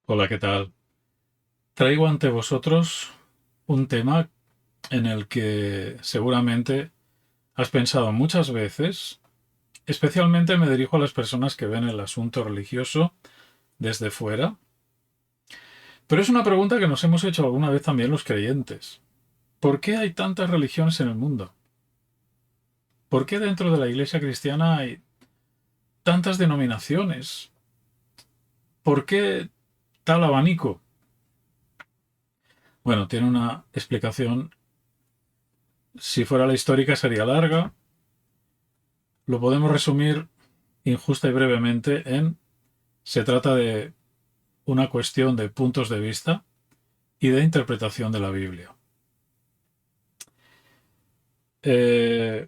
Hola, ¿qué tal? Traigo ante vosotros un tema en el que seguramente has pensado muchas veces. Especialmente me dirijo a las personas que ven el asunto religioso desde fuera, pero es una pregunta que nos hemos hecho alguna vez también los creyentes. ¿Por qué hay tantas religiones en el mundo? ¿Por qué dentro de la Iglesia cristiana hay tantas denominaciones? ¿Por qué tal abanico? Bueno, tiene una explicación. Si fuera la histórica sería larga. Lo podemos resumir injusta y brevemente en: se trata de una cuestión de puntos de vista y de interpretación de la Biblia. Eh,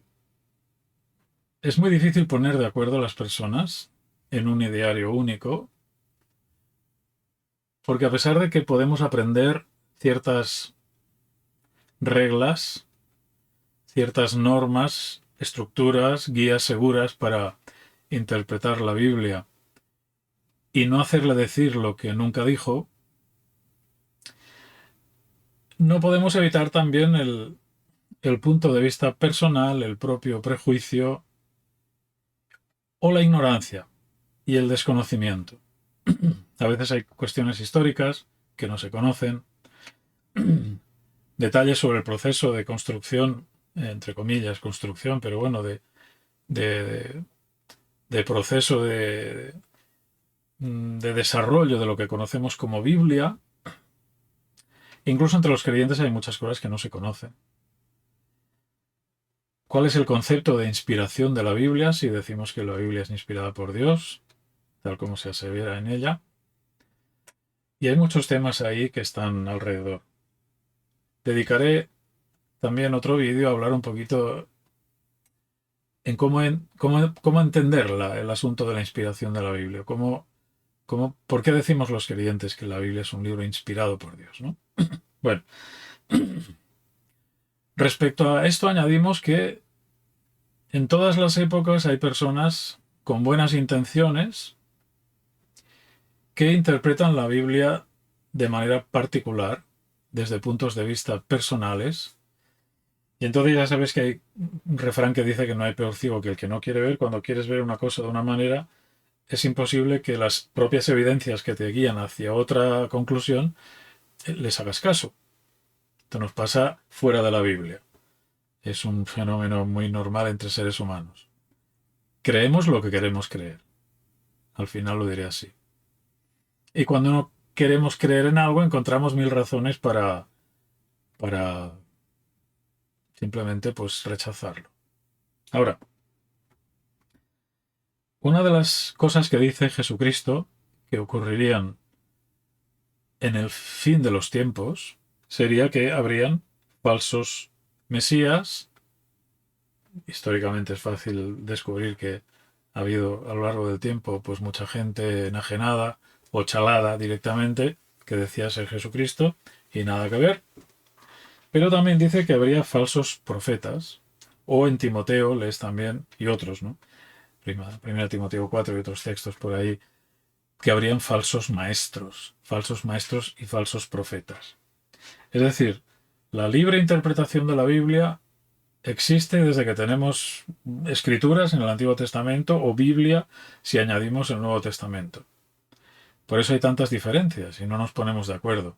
es muy difícil poner de acuerdo a las personas en un ideario único, porque a pesar de que podemos aprender ciertas reglas, ciertas normas, estructuras, guías seguras para interpretar la Biblia y no hacerle decir lo que nunca dijo, no podemos evitar también el punto de vista personal, el propio prejuicio o la ignorancia y el desconocimiento. A veces hay cuestiones históricas que no se conocen, detalles sobre el proceso de construcción, entre comillas, construcción, pero bueno, de, de proceso de desarrollo de lo que conocemos como Biblia. Incluso entre los creyentes hay muchas cosas que no se conocen. ¿Cuál es el concepto de inspiración de la Biblia si decimos que la Biblia es inspirada por Dios, tal como se asevera en ella? Y hay muchos temas ahí que están alrededor. Dedicaré también otro vídeo a hablar un poquito en cómo entender el asunto de la inspiración de la Biblia. ¿Por qué decimos los creyentes que la Biblia es un libro inspirado por Dios, ¿no? Bueno, respecto a esto añadimos que en todas las épocas hay personas con buenas intenciones que interpretan la Biblia de manera particular, desde puntos de vista personales. Y entonces ya sabes que hay un refrán que dice que no hay peor ciego que el que no quiere ver. Cuando quieres ver una cosa de una manera, es imposible que las propias evidencias que te guían hacia otra conclusión les hagas caso. Esto nos pasa fuera de la Biblia. Es un fenómeno muy normal entre seres humanos. Creemos lo que queremos creer. Al final lo diré así. Y cuando no queremos creer en algo, encontramos mil razones para simplemente pues rechazarlo. Ahora, una de las cosas que dice Jesucristo que ocurrirían en el fin de los tiempos sería que habrían falsos mesías. Históricamente es fácil descubrir que ha habido a lo largo del tiempo pues mucha gente enajenada o chalada directamente que decía ser Jesucristo y nada que ver. Pero también dice que habría falsos profetas, o en Timoteo lees también, y otros, ¿no? Primera Timoteo 4 y otros textos por ahí, que habrían falsos maestros y falsos profetas. Es decir, la libre interpretación de la Biblia existe desde que tenemos escrituras en el Antiguo Testamento o Biblia si añadimos el Nuevo Testamento. Por eso hay tantas diferencias y no nos ponemos de acuerdo.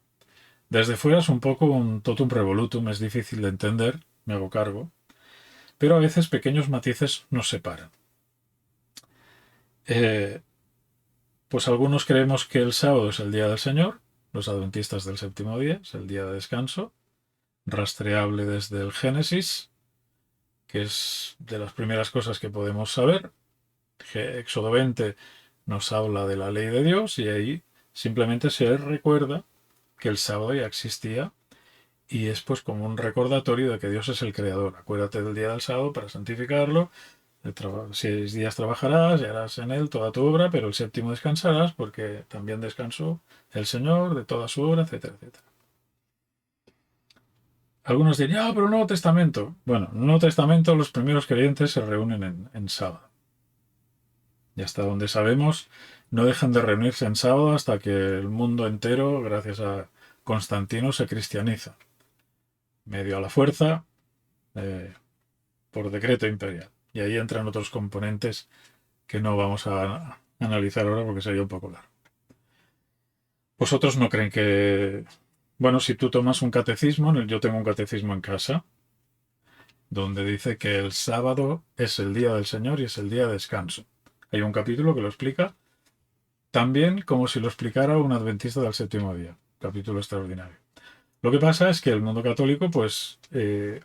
Desde fuera es un poco un totum revolutum, es difícil de entender, me hago cargo, pero a veces pequeños matices nos separan. Eh, pues algunos creemos que el sábado es el día del Señor, los adventistas del séptimo día, es el día de descanso, rastreable desde el Génesis, que es de las primeras cosas que podemos saber. Éxodo 20 nos habla de la ley de Dios y ahí simplemente se recuerda que el sábado ya existía y es pues como un recordatorio de que Dios es el creador. Acuérdate del día del sábado para santificarlo. 6 días trabajarás y harás en él toda tu obra, pero el séptimo descansarás porque también descansó el Señor de toda su obra, etcétera, etcétera. Algunos dirían, pero el Nuevo Testamento. Bueno, en el Nuevo Testamento los primeros creyentes se reúnen en sábado. Y hasta donde sabemos, no dejan de reunirse en sábado hasta que el mundo entero, gracias a Constantino, se cristianiza. Medio a la fuerza, eh, por decreto imperial. Y ahí entran otros componentes que no vamos a analizar ahora porque sería un poco largo. ¿Vosotros no creen que... Bueno, si tú tomas un catecismo, yo tengo un catecismo en casa, donde dice que el sábado es el día del Señor y es el día de descanso. Hay un capítulo que lo explica tan bien como si lo explicara un adventista del séptimo día. Capítulo extraordinario. Lo que pasa es que el mundo católico pues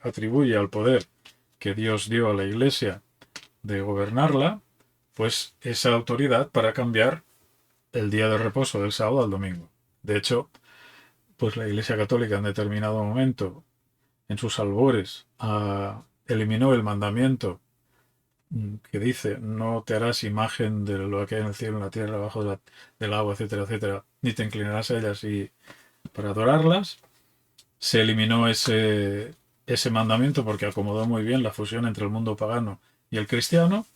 atribuye al poder que Dios dio a la Iglesia de gobernarla, pues esa autoridad para cambiar el día de reposo del sábado al domingo. De hecho, pues la Iglesia Católica en determinado momento, en sus albores, eliminó el mandamiento que dice no te harás imagen de lo que hay en el cielo, en la tierra, abajo del agua, etcétera, etcétera, ni te inclinarás a ellas para adorarlas. Se eliminó ese mandamiento porque acomodó muy bien la fusión entre el mundo pagano y el cristiano.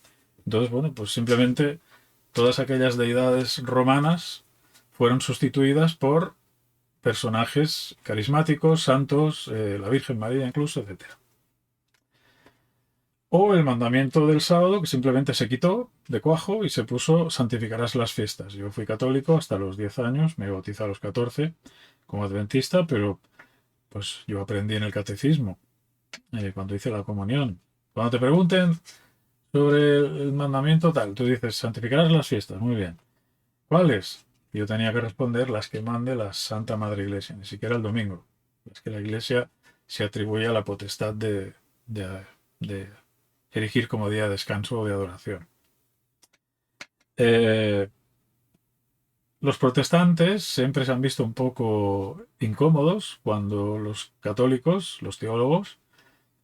Entonces, bueno, pues simplemente todas aquellas deidades romanas fueron sustituidas por personajes carismáticos, santos, la Virgen María incluso, etcétera. O el mandamiento del sábado, que simplemente se quitó de cuajo y se puso santificarás las fiestas. Yo fui católico hasta los 10 años, me bauticé a los 14 como adventista, pero pues yo aprendí en el catecismo, cuando hice la comunión. Cuando te pregunten sobre el mandamiento tal, tú dices, santificarás las fiestas, muy bien. ¿Cuáles? Yo tenía que responder las que mande la Santa Madre Iglesia, ni siquiera el domingo. Es que la Iglesia se atribuye a la potestad de erigir como día de descanso o de adoración. Los protestantes siempre se han visto un poco incómodos cuando los católicos, los teólogos,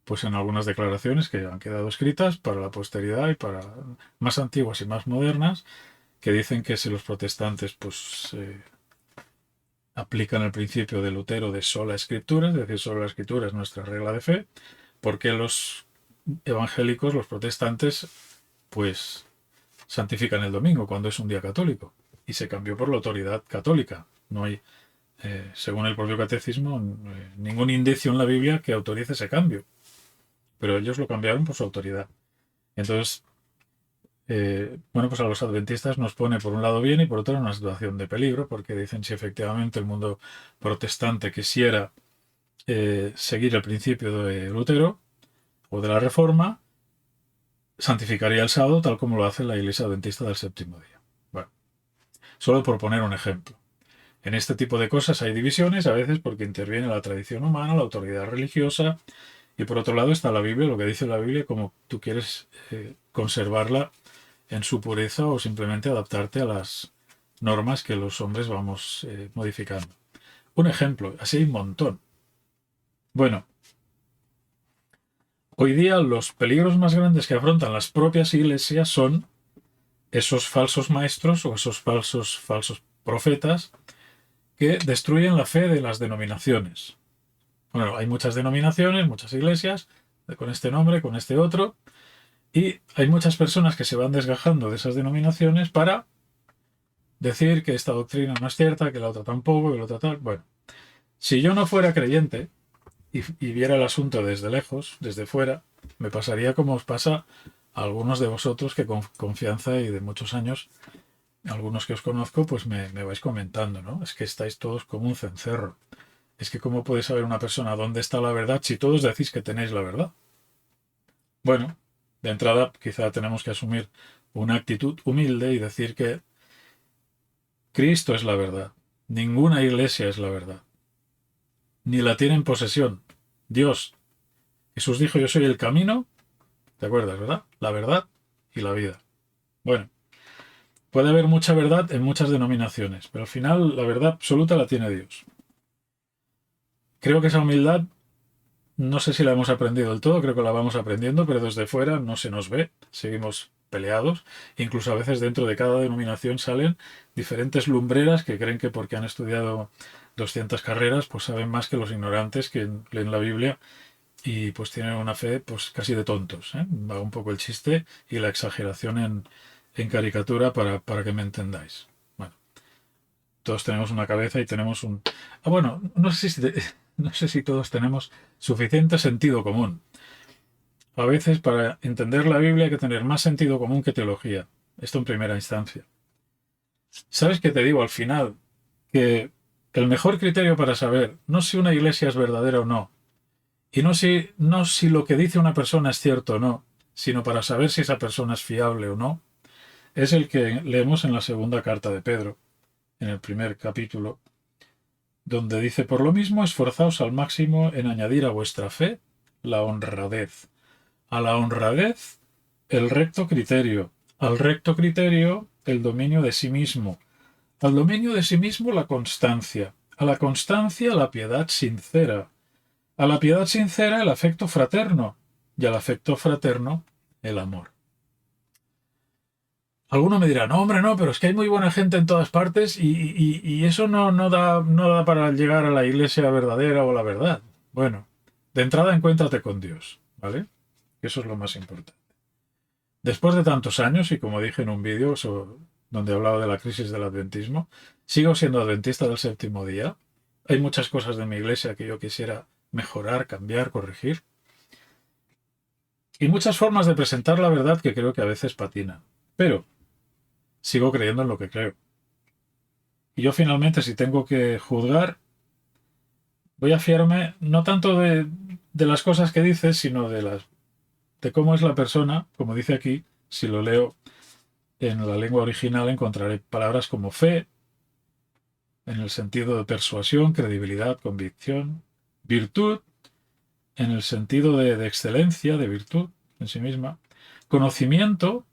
pues en algunas declaraciones que han quedado escritas para la posteridad y para más antiguas y más modernas, que dicen que si los protestantes pues aplican el principio de Lutero de sola escritura, es decir, solo la escritura es nuestra regla de fe, porque los evangélicos, los protestantes, pues santifican el domingo cuando es un día católico y se cambió por la autoridad católica. No hay, según el propio catecismo, ningún indicio en la Biblia que autorice ese cambio, pero ellos lo cambiaron por su autoridad. Entonces, bueno, pues a los adventistas nos pone por un lado bien y por otro en una situación de peligro, porque dicen si efectivamente el mundo protestante quisiera seguir el principio de Lutero o de la Reforma, santificaría el sábado tal como lo hace la Iglesia Adventista del séptimo día. Bueno, solo por poner un ejemplo. En este tipo de cosas hay divisiones, a veces porque interviene la tradición humana, la autoridad religiosa, y por otro lado está la Biblia, lo que dice la Biblia, como tú quieres conservarla en su pureza o simplemente adaptarte a las normas que los hombres vamos modificando. Un ejemplo, así hay un montón. Bueno, hoy día los peligros más grandes que afrontan las propias iglesias son esos falsos maestros o esos falsos profetas que destruyen la fe de las denominaciones. Bueno, hay muchas denominaciones, muchas iglesias, con este nombre, con este otro, y hay muchas personas que se van desgajando de esas denominaciones para decir que esta doctrina no es cierta, que la otra tampoco, que la otra tal. Bueno, si yo no fuera creyente y viera el asunto desde lejos, desde fuera, me pasaría como os pasa a algunos de vosotros que con confianza y de muchos años, algunos que os conozco, pues me vais comentando, ¿no? Es que estáis todos como un cencerro. Es que cómo puede saber una persona dónde está la verdad si todos decís que tenéis la verdad. Bueno, de entrada quizá tenemos que asumir una actitud humilde y decir que Cristo es la verdad. Ninguna iglesia es la verdad. Ni la tiene en posesión. Dios. Jesús dijo, yo soy el camino, ¿te acuerdas, verdad? La verdad y la vida. Bueno, puede haber mucha verdad en muchas denominaciones, pero al final la verdad absoluta la tiene Dios. Creo que esa humildad, no sé si la hemos aprendido del todo, creo que la vamos aprendiendo, pero desde fuera no se nos ve, seguimos peleados. Incluso a veces dentro de cada denominación salen diferentes lumbreras que creen que porque han estudiado 200 carreras, pues saben más que los ignorantes que leen la Biblia y pues tienen una fe pues casi de tontos, ¿eh? Va un poco el chiste y la exageración en caricatura para que me entendáis. Bueno, todos tenemos una cabeza y tenemos un... Ah, bueno, no sé si todos tenemos suficiente sentido común. A veces para entender la Biblia hay que tener más sentido común que teología. Esto en primera instancia. ¿Sabes qué te digo al final? Que el mejor criterio para saber no si una iglesia es verdadera o no, y no si lo que dice una persona es cierto o no, sino para saber si esa persona es fiable o no, es el que leemos en la segunda carta de Pedro, en el primer capítulo, donde dice: por lo mismo, esforzaos al máximo en añadir a vuestra fe la honradez. A la honradez, el recto criterio. Al recto criterio, el dominio de sí mismo. Al dominio de sí mismo, la constancia. A la constancia, la piedad sincera. A la piedad sincera, el afecto fraterno. Y al afecto fraterno, el amor. Alguno me dirá: no, hombre, no, pero es que hay muy buena gente en todas partes y eso no da para llegar a la iglesia verdadera o a la verdad. Bueno, de entrada encuéntrate con Dios, ¿vale? Eso es lo más importante. Después de tantos años, y como dije en un vídeo donde hablaba de la crisis del adventismo, sigo siendo adventista del séptimo día. Hay muchas cosas de mi iglesia que yo quisiera mejorar, cambiar, corregir. Y muchas formas de presentar la verdad que creo que a veces patinan. Pero sigo creyendo en lo que creo. Y yo finalmente, si tengo que juzgar, voy a fiarme no tanto de las cosas que dice, sino de cómo es la persona. Como dice aquí, si lo leo en la lengua original, encontraré palabras como fe, en el sentido de persuasión, credibilidad, convicción; virtud, en el sentido de excelencia, de virtud en sí misma; conocimiento,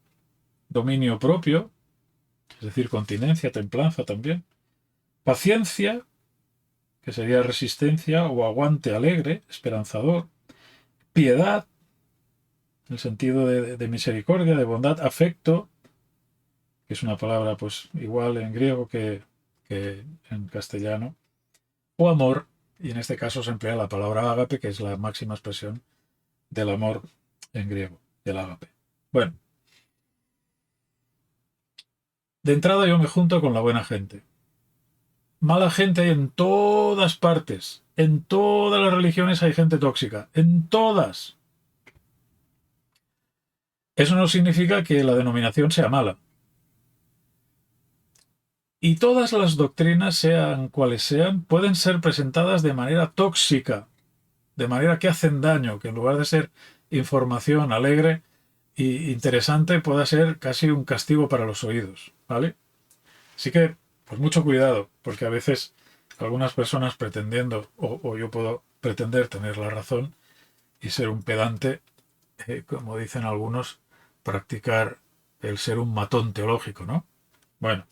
dominio propio, es decir, continencia, templanza también; paciencia, que sería resistencia o aguante alegre, esperanzador; piedad, en el sentido de misericordia, de bondad; afecto, que es una palabra pues igual en griego que en castellano; o amor, y en este caso se emplea la palabra ágape, que es la máxima expresión del amor en griego, del ágape. Bueno, de entrada yo me junto con la buena gente. Mala gente hay en todas partes. En todas las religiones hay gente tóxica. En todas. Eso no significa que la denominación sea mala. Y todas las doctrinas, sean cuales sean, pueden ser presentadas de manera tóxica, de manera que hacen daño, que en lugar de ser información alegre e interesante, pueda ser casi un castigo para los oídos, ¿vale? Así que, pues mucho cuidado, porque a veces algunas personas pretendiendo, o yo puedo pretender tener la razón y ser un pedante, como dicen algunos, practicar el ser un matón teológico, ¿no? Bueno,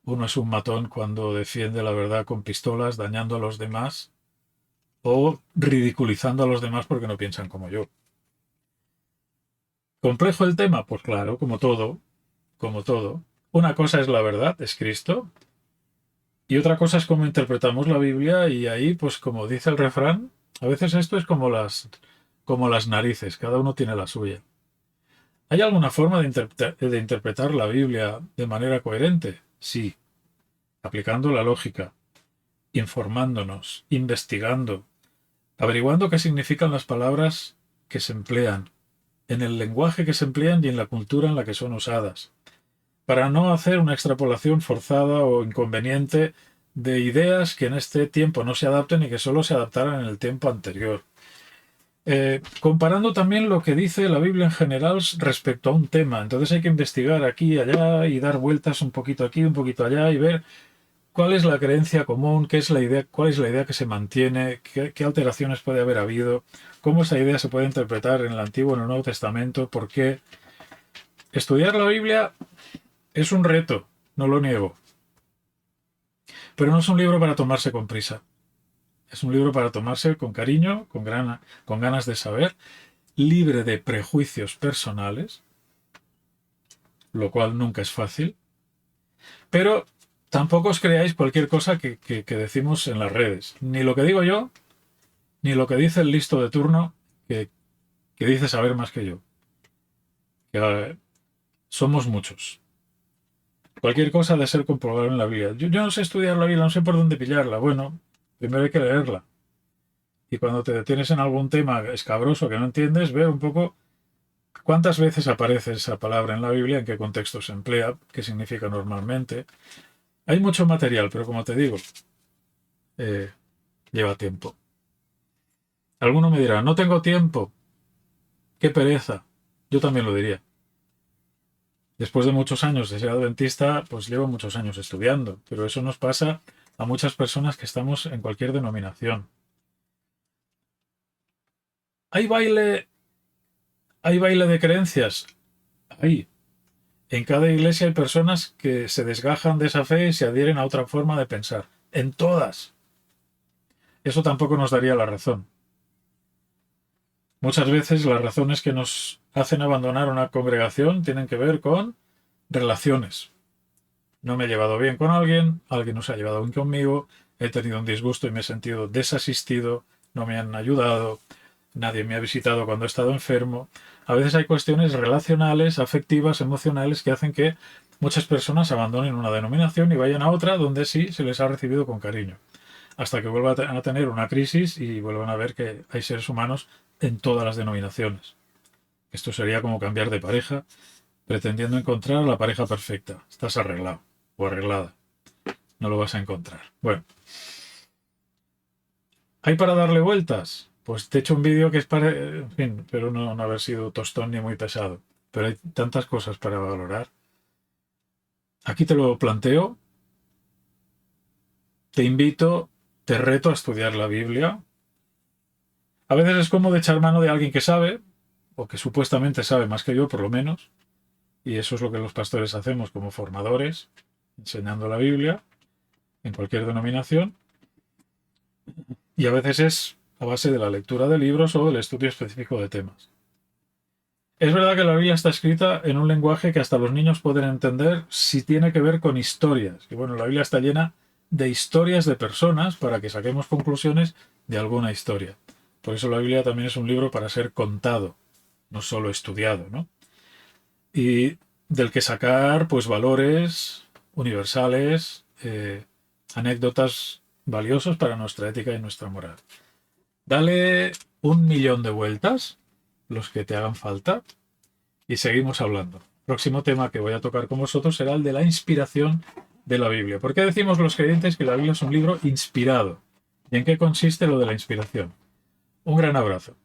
uno es un matón cuando defiende la verdad con pistolas, dañando a los demás o ridiculizando a los demás porque no piensan como yo. ¿Complejo el tema? Pues claro, como todo, como todo. Una cosa es la verdad, es Cristo, y otra cosa es cómo interpretamos la Biblia, y ahí, pues como dice el refrán, a veces esto es como las narices, cada uno tiene la suya. ¿Hay alguna forma de interpretar la Biblia de manera coherente? Sí, aplicando la lógica, informándonos, investigando, averiguando qué significan las palabras que se emplean, en el lenguaje que se emplean y en la cultura en la que son usadas, para no hacer una extrapolación forzada o inconveniente de ideas que en este tiempo no se adapten y que solo se adaptaran en el tiempo anterior. Comparando también lo que dice la Biblia en general respecto a un tema. Entonces hay que investigar aquí y allá y dar vueltas un poquito aquí, un poquito allá y ver cuál es la creencia común, qué es la idea, cuál es la idea que se mantiene, qué alteraciones puede haber habido, cómo esa idea se puede interpretar en el Antiguo o en el Nuevo Testamento, por qué. Estudiar la Biblia es un reto, no lo niego, pero no es un libro para tomarse con prisa. Es un libro para tomarse con cariño, con ganas de saber, libre de prejuicios personales, lo cual nunca es fácil, pero tampoco os creáis cualquier cosa que decimos en las redes. Ni lo que digo yo, ni lo que dice el listo de turno, que dice saber más que yo. que somos muchos. Cualquier cosa ha de ser comprobable en la Biblia. Yo no sé estudiar la Biblia, no sé por dónde pillarla. Bueno, primero hay que leerla. Y cuando te detienes en algún tema escabroso que no entiendes, ve un poco cuántas veces aparece esa palabra en la Biblia, en qué contexto se emplea, qué significa normalmente. Hay mucho material, pero como te digo, eh, lleva tiempo. Alguno me dirá, no tengo tiempo, qué pereza. Yo también lo diría. Después de muchos años de ser adventista, pues llevo muchos años estudiando, pero eso nos pasa a muchas personas que estamos en cualquier denominación. ¿Hay baile, hay baile de creencias? Hay. En cada iglesia hay personas que se desgajan de esa fe y se adhieren a otra forma de pensar. En todas. Eso tampoco nos daría la razón. Muchas veces las razones que nos hacen abandonar una congregación tienen que ver con relaciones. No me he llevado bien con alguien, alguien no se ha llevado bien conmigo, he tenido un disgusto y me he sentido desasistido, no me han ayudado, nadie me ha visitado cuando he estado enfermo. A veces hay cuestiones relacionales, afectivas, emocionales que hacen que muchas personas abandonen una denominación y vayan a otra donde sí se les ha recibido con cariño. Hasta que vuelvan a tener una crisis y vuelvan a ver que hay seres humanos en todas las denominaciones. Esto sería como cambiar de pareja pretendiendo encontrar la pareja perfecta. Estás arreglado o arreglada. No lo vas a encontrar. Bueno, ¿hay para darle vueltas? Pues te he hecho un vídeo que es para... En fin, pero no haber sido tostón ni muy pesado. Pero hay tantas cosas para valorar. Aquí te lo planteo. Te invito, te reto a estudiar la Biblia. A veces es cómodo echar mano de alguien que sabe, o que supuestamente sabe más que yo, por lo menos. Y eso es lo que los pastores hacemos como formadores, enseñando la Biblia en cualquier denominación. Y a veces es a base de la lectura de libros o del estudio específico de temas. Es verdad que la Biblia está escrita en un lenguaje que hasta los niños pueden entender si tiene que ver con historias. Y bueno, la Biblia está llena de historias de personas para que saquemos conclusiones de alguna historia. Por eso la Biblia también es un libro para ser contado, no solo estudiado, ¿no? Y del que sacar pues valores universales, anécdotas valiosas para nuestra ética y nuestra moral. Dale 1.000.000 de vueltas, los que te hagan falta, y seguimos hablando. Próximo tema que voy a tocar con vosotros será el de la inspiración de la Biblia. ¿Por qué decimos los creyentes que la Biblia es un libro inspirado? ¿Y en qué consiste lo de la inspiración? Un gran abrazo.